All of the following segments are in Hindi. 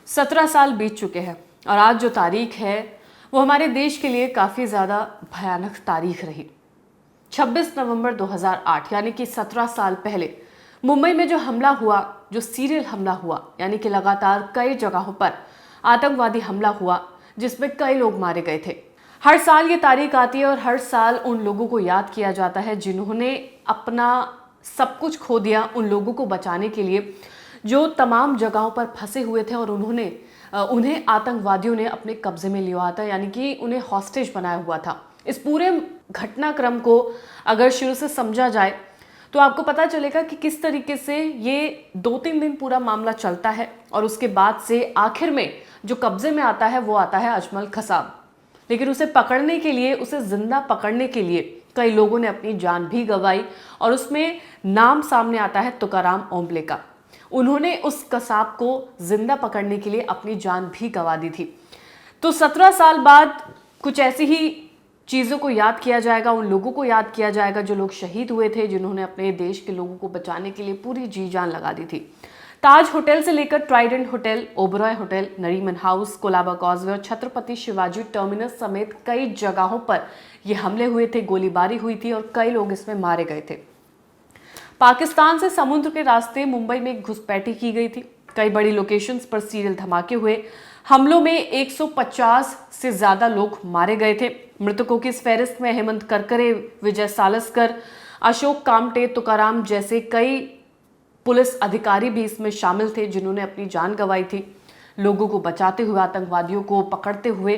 17 साल बीत चुके हैं और आज जो तारीख है वो हमारे देश के लिए काफ़ी ज़्यादा भयानक तारीख रही। 26 नवंबर 2008 यानी कि 17 साल पहले मुंबई में जो हमला हुआ, जो सीरियल हमला हुआ, यानी कि लगातार कई जगहों पर आतंकवादी हमला हुआ जिसमें कई लोग मारे गए थे। हर साल ये तारीख आती है और हर साल उन लोगों को याद किया जाता है जिन्होंने अपना सब कुछ खो दिया उन लोगों को बचाने के लिए जो तमाम जगहों पर फंसे हुए थे और उन्हें आतंकवादियों ने अपने कब्जे में लिया था, यानी कि उन्हें हॉस्टेज बनाया हुआ था। इस पूरे घटनाक्रम को अगर शुरू से समझा जाए तो आपको पता चलेगा कि किस तरीके से ये 2-3 दिन पूरा मामला चलता है और उसके बाद से आखिर में जो कब्जे में आता है वो आता है अजमल कसाब। लेकिन उसे पकड़ने के लिए, उसे जिंदा पकड़ने के लिए कई लोगों ने अपनी जान भी गंवाई और उसमें नाम सामने आता है तुकाराम ओंबले का। उन्होंने उस कसाब को जिंदा पकड़ने के लिए अपनी जान भी गंवा दी थी। तो 17 साल बाद कुछ ऐसी ही चीज़ों को याद किया जाएगा, उन लोगों को याद किया जाएगा जो लोग शहीद हुए थे, जिन्होंने अपने देश के लोगों को बचाने के लिए पूरी जी जान लगा दी थी। ताज होटल से लेकर Trident hotel, Oberoi hotel, Nariman house, Colaba causeway और छत्रपति शिवाजी टर्मिनस समेत कई जगहों पर ये हमले हुए थे, गोलीबारी हुई थी और कई लोग इसमें मारे गए थे। पाकिस्तान से समुद्र के रास्ते मुंबई में घुसपैठी की गई थी। कई बड़ी लोकेशंस पर सीरियल धमाके हुए। हमलों में 150 से ज्यादा लोग मारे गए थे। मृतकों की इस फहरिस्त में हेमंत करकरे, विजय सालस्कर, अशोक कामटे, तुकाराम जैसे कई पुलिस अधिकारी भी इसमें शामिल थे जिन्होंने अपनी जान गंवाई थी। लोगों को बचाते हुए, आतंकवादियों को पकड़ते हुए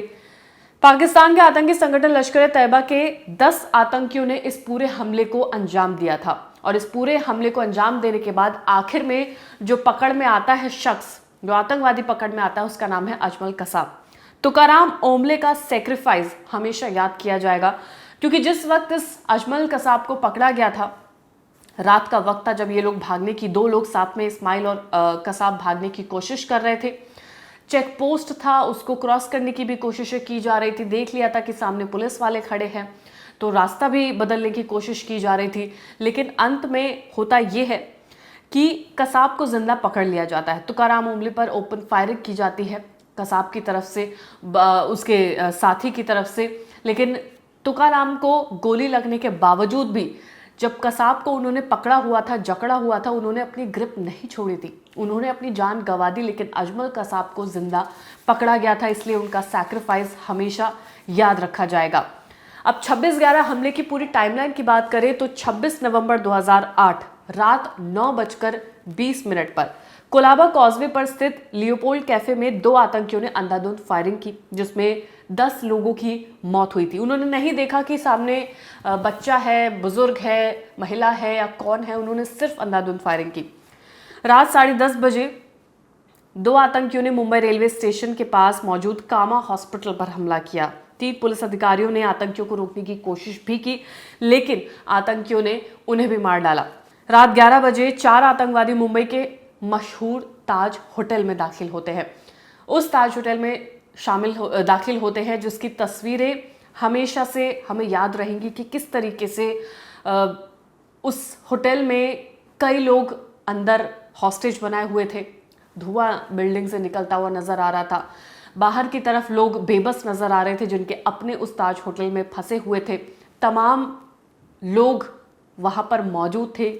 पाकिस्तान के आतंकी संगठन लश्कर ए तैयबा के 10 आतंकियों ने इस पूरे हमले को अंजाम दिया था। और इस पूरे हमले को अंजाम देने के बाद आखिर में जो पकड़ में आता है शख्स, जो आतंकवादी पकड़ में आता है, उसका नाम है अजमल कसाब। तुकाराम ओंबले का सेक्रीफाइस हमेशा याद किया जाएगा क्योंकि जिस वक्त इस अजमल कसाब को पकड़ा गया था, रात का वक्त था जब ये लोग भागने की, 2 लोग साथ में इस्माइल और कसाब भागने की कोशिश कर रहे थे। चेक पोस्ट था, उसको क्रॉस करने की भी कोशिशें की जा रही थी। देख लिया था कि सामने पुलिस वाले खड़े हैं तो रास्ता भी बदलने की कोशिश की जा रही थी। लेकिन अंत में होता यह है कि कसाब को जिंदा पकड़ लिया जाता है। तुकाराम ओंबले पर ओपन फायरिंग की जाती है कसाब की तरफ से, उसके साथी की तरफ से। लेकिन तुकाराम को गोली लगने के बावजूद भी जब कसाब को उन्होंने पकड़ा हुआ था, जकड़ा हुआ था, उन्होंने अपनी ग्रिप नहीं छोड़ी थी। उन्होंने अपनी जान गंवा दी लेकिन अजमल कसाब को जिंदा पकड़ा गया था, इसलिए उनका सैक्रिफाइस हमेशा याद रखा जाएगा। अब 26/11 हमले की पूरी टाइमलाइन की बात करें तो 26 नवंबर 2008 रात 9:20 पर कोलाबा कॉजवे पर स्थित लियोपोल्ड कैफे में 2 आतंकियों ने अंधाधुंध फायरिंग की जिसमें 10 लोगों की मौत हुई थी। उन्होंने नहीं देखा कि सामने बच्चा है, बुजुर्ग है, महिला है या कौन है, उन्होंने सिर्फ अंधाधुंध फायरिंग की। रात 10:30 बजे 2 आतंकियों ने मुंबई रेलवे स्टेशन के पास मौजूद कामा हॉस्पिटल पर हमला किया। 3 पुलिस अधिकारियों ने आतंकियों को रोकने की कोशिश भी की लेकिन आतंकियों ने उन्हें भी मार डाला। रात 11 बजे 4 आतंकवादी मुंबई के मशहूर ताज होटल में दाखिल होते हैं। उस ताज होटल में दाखिल होते हैं जिसकी तस्वीरें हमेशा से हमें याद रहेंगी कि किस तरीके से उस होटल में कई लोग अंदर हॉस्टेज बनाए हुए थे। धुआं बिल्डिंग से निकलता हुआ नजर आ रहा था। बाहर की तरफ लोग बेबस नजर आ रहे थे जिनके अपने उस ताज होटल में फंसे हुए थे। तमाम लोग वहां पर मौजूद थे।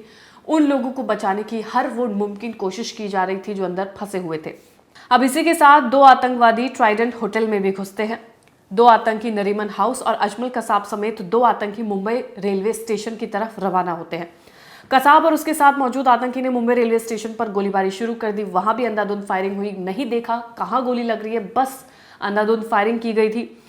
उन लोगों को बचाने की हर वो मुमकिन कोशिश की जा रही थी जो अंदर फंसे हुए थे। अब इसी के साथ 2 आतंकवादी ट्राइडेंट होटल में भी घुसते हैं। 2 आतंकी नरीमन हाउस और अजमल कसाब समेत 2 आतंकी मुंबई रेलवे स्टेशन की तरफ रवाना होते हैं। कसाब और उसके साथ मौजूद आतंकी ने मुंबई रेलवे स्टेशन पर गोलीबारी शुरू कर दी। वहां भी अंधाधुंध फायरिंग हुई। नहीं देखा कहां गोली लग रही है, बस अंधाधुंध फायरिंग की गई थी।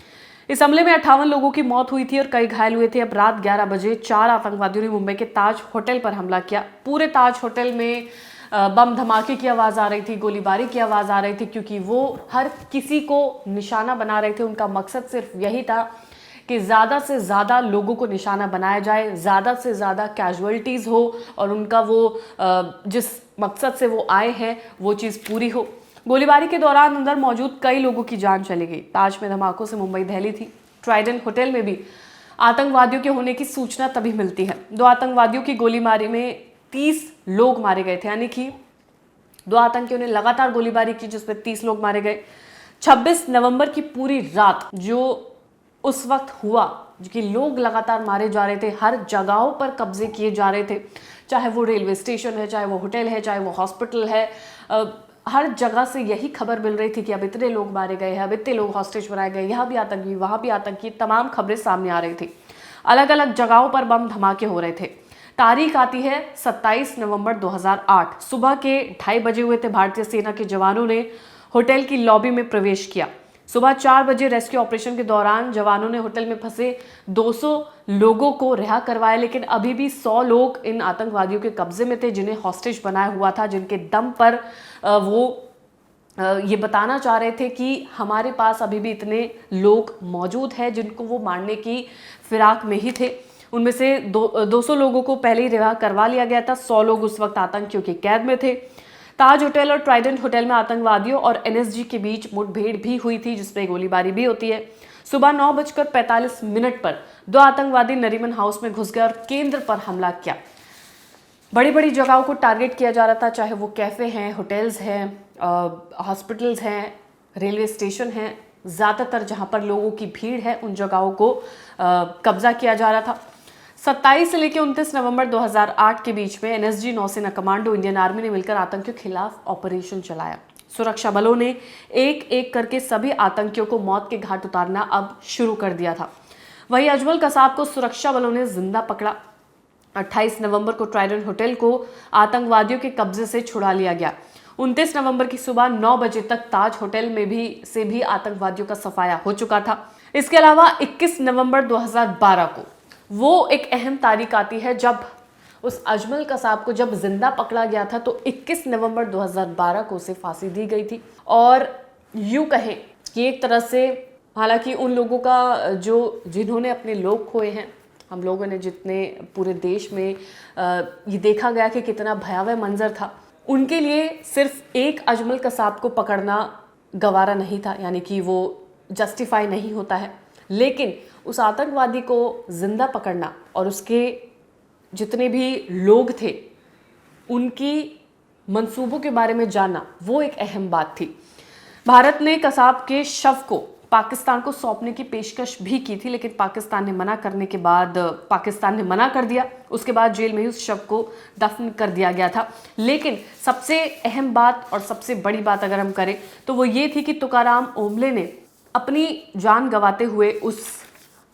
इस हमले में 58 लोगों की मौत हुई थी और कई घायल हुए थे। अब रात 11 बजे 4 आतंकवादियों ने मुंबई के ताज होटल पर हमला किया। पूरे ताज होटल में बम धमाके की आवाज आ रही थी, गोलीबारी की आवाज आ रही थी क्योंकि वो हर किसी को निशाना बना रहे थे। उनका मकसद सिर्फ यही था कि ज़्यादा से ज़्यादा लोगों को निशाना बनाया जाए, ज़्यादा से ज़्यादा कैजुअलिटीज़ हो और उनका वो जिस मकसद से वो आए हैं वो चीज़ पूरी हो। गोलीबारी के दौरान अंदर मौजूद कई लोगों की जान चली गई। ताज में धमाकों से मुंबई दहली थी। ट्राइडेंट होटल में भी आतंकवादियों के होने की सूचना तभी मिलती है। 2 आतंकवादियों की गोलीबारी में 30 लोग मारे गए थे, यानी कि दो आतंकियों ने लगातार गोलीबारी की जिसमें 30 लोग मारे गए। 26 नवंबर की पूरी रात जो उस वक्त हुआ कि लोग लगातार मारे जा रहे थे, हर जगहों पर कब्जे किए जा रहे थे, चाहे वो रेलवे स्टेशन है, चाहे वो होटल है, चाहे वो हॉस्पिटल है, हर जगह से यही खबर मिल रही थी कि अब इतने लोग मारे गए हैं, अब इतने लोग हॉस्टेज बनाए गए, यहाँ भी आतंकी, वहाँ भी आतंकी, तमाम खबरें सामने आ रही थी। अलग अलग जगहों पर बम धमाके हो रहे थे। तारीख आती है 27 नवंबर 2008। सुबह के 2:30 बजे हुए थे। भारतीय सेना के जवानों ने होटल की लॉबी में प्रवेश किया। सुबह 4 बजे रेस्क्यू ऑपरेशन के दौरान जवानों ने होटल में फंसे 200 लोगों को रिहा करवाया, लेकिन अभी भी 100 लोग इन आतंकवादियों के कब्जे में थे जिन्हें हॉस्टेज बनाया हुआ था, जिनके दम पर वो ये बताना चाह रहे थे कि हमारे पास अभी भी इतने लोग मौजूद हैं जिनको वो मारने की फिराक में ही थे। उनमें से 200 लोगों को पहले ही रिहा करवा लिया गया था। 100 लोग उस वक्त आतंकियों की कैद में थे। ताज होटल और ट्राइडेंट होटल में आतंकवादियों और एनएसजी के बीच मुठभेड़ भी हुई थी, जिसमें गोलीबारी भी होती है। सुबह 9:45 पर दो आतंकवादी नरीमन हाउस में घुस गए और केंद्र पर हमला किया। बड़ी बड़ी जगहों को टारगेट किया जा रहा था, चाहे वो कैफे हैं, होटल्स हैं, हॉस्पिटल्स हैं, रेलवे स्टेशन हैं। ज़्यादातर जहां पर लोगों की भीड़ है उन जगहों को कब्जा किया जा रहा था। 27 से लेकर 29 नवंबर 2008 के बीच में एनएसजी, नौसेना कमांडो, इंडियन आर्मी ने मिलकर आतंकियों के खिलाफ ऑपरेशन चलाया। सुरक्षा बलों ने एक एक करके सभी आतंकियों को मौत के घाट उतारना अब शुरू कर दिया था। वहीं अजमल कसाब को सुरक्षा बलों ने जिंदा पकड़ा। 28 नवंबर को ट्राइडेंट होटल को आतंकवादियों के कब्जे से छुड़ा लिया गया। 29 नवंबर की सुबह 9 बजे तक ताज होटल में भी आतंकवादियों का सफाया हो चुका था। इसके अलावा 21 नवंबर 2012 को वो एक अहम तारीख आती है जब उस अजमल कसाब को जब जिंदा पकड़ा गया था, तो 21 नवंबर 2012 को उसे फांसी दी गई थी। और यूं कहें कि एक तरह से, हालांकि उन लोगों का जिन्होंने अपने लोग खोए हैं, हम लोगों ने जितने पूरे देश में ये देखा गया कि कितना भयावह मंजर था, उनके लिए सिर्फ एक अजमल कसाब को पकड़ना गवारा नहीं था, यानी कि वो जस्टिफाई नहीं होता है। लेकिन उस आतंकवादी को जिंदा पकड़ना और उसके जितने भी लोग थे उनकी मंसूबों के बारे में जानना, वो एक अहम बात थी। भारत ने कसाब के शव को पाकिस्तान को सौंपने की पेशकश भी की थी, लेकिन पाकिस्तान ने मना कर दिया। उसके बाद जेल में ही उस शव को दफन कर दिया गया था। लेकिन सबसे अहम बात और सबसे बड़ी बात अगर हम करें तो वो ये थी कि तुकाराम ओंबले ने अपनी जान गंवाते हुए उस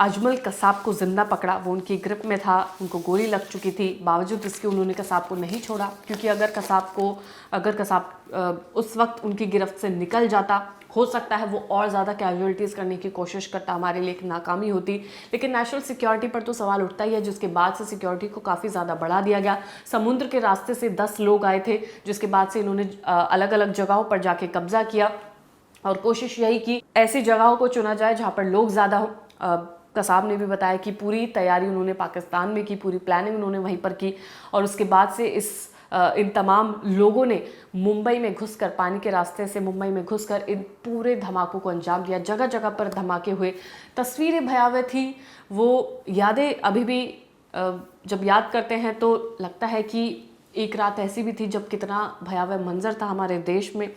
अजमल कसाब को जिंदा पकड़ा। वो उनकी ग्रिप में था, उनको गोली लग चुकी थी, बावजूद इसके उन्होंने कसाब को नहीं छोड़ा, क्योंकि अगर कसाब उस वक्त उनकी गिरफ्त से निकल जाता, हो सकता है वो और ज़्यादा कैजुअलिटीज़ करने की कोशिश करता, हमारे लिए एक नाकामी होती। लेकिन नेशनल सिक्योरिटी पर तो सवाल उठता ही है, जिसके बाद से सिक्योरिटी को काफ़ी ज़्यादा बढ़ा दिया गया। समुद्र के रास्ते से 10 लोग आए थे, जिसके बाद से इन्होंने अलग अलग जगहों पर जाके कब्जा किया और कोशिश यही की ऐसी जगहों को चुना जाए जहाँ पर लोग ज़्यादा हो। कसाब ने भी बताया कि पूरी तैयारी उन्होंने पाकिस्तान में की, पूरी प्लानिंग उन्होंने वहीं पर की, और उसके बाद से इन तमाम लोगों ने मुंबई में घुसकर, पानी के रास्ते से मुंबई में घुसकर इन पूरे धमाकों को अंजाम दिया। जगह जगह पर धमाके हुए, तस्वीरें भयावह थी। वो यादें अभी भी जब याद करते हैं तो लगता है कि एक रात ऐसी भी थी जब कितना भयावह मंजर था हमारे देश में।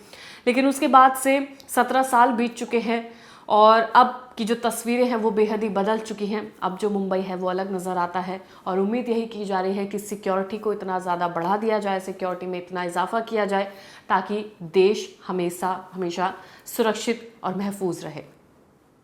लेकिन उसके बाद से 17 साल बीत चुके हैं और अब की जो तस्वीरें हैं वो बेहद ही बदल चुकी हैं। अब जो मुंबई है वो अलग नज़र आता है और उम्मीद यही की जा रही है कि सिक्योरिटी को इतना ज़्यादा बढ़ा दिया जाए, सिक्योरिटी में इतना इजाफा किया जाए ताकि देश हमेशा सुरक्षित और महफूज रहे।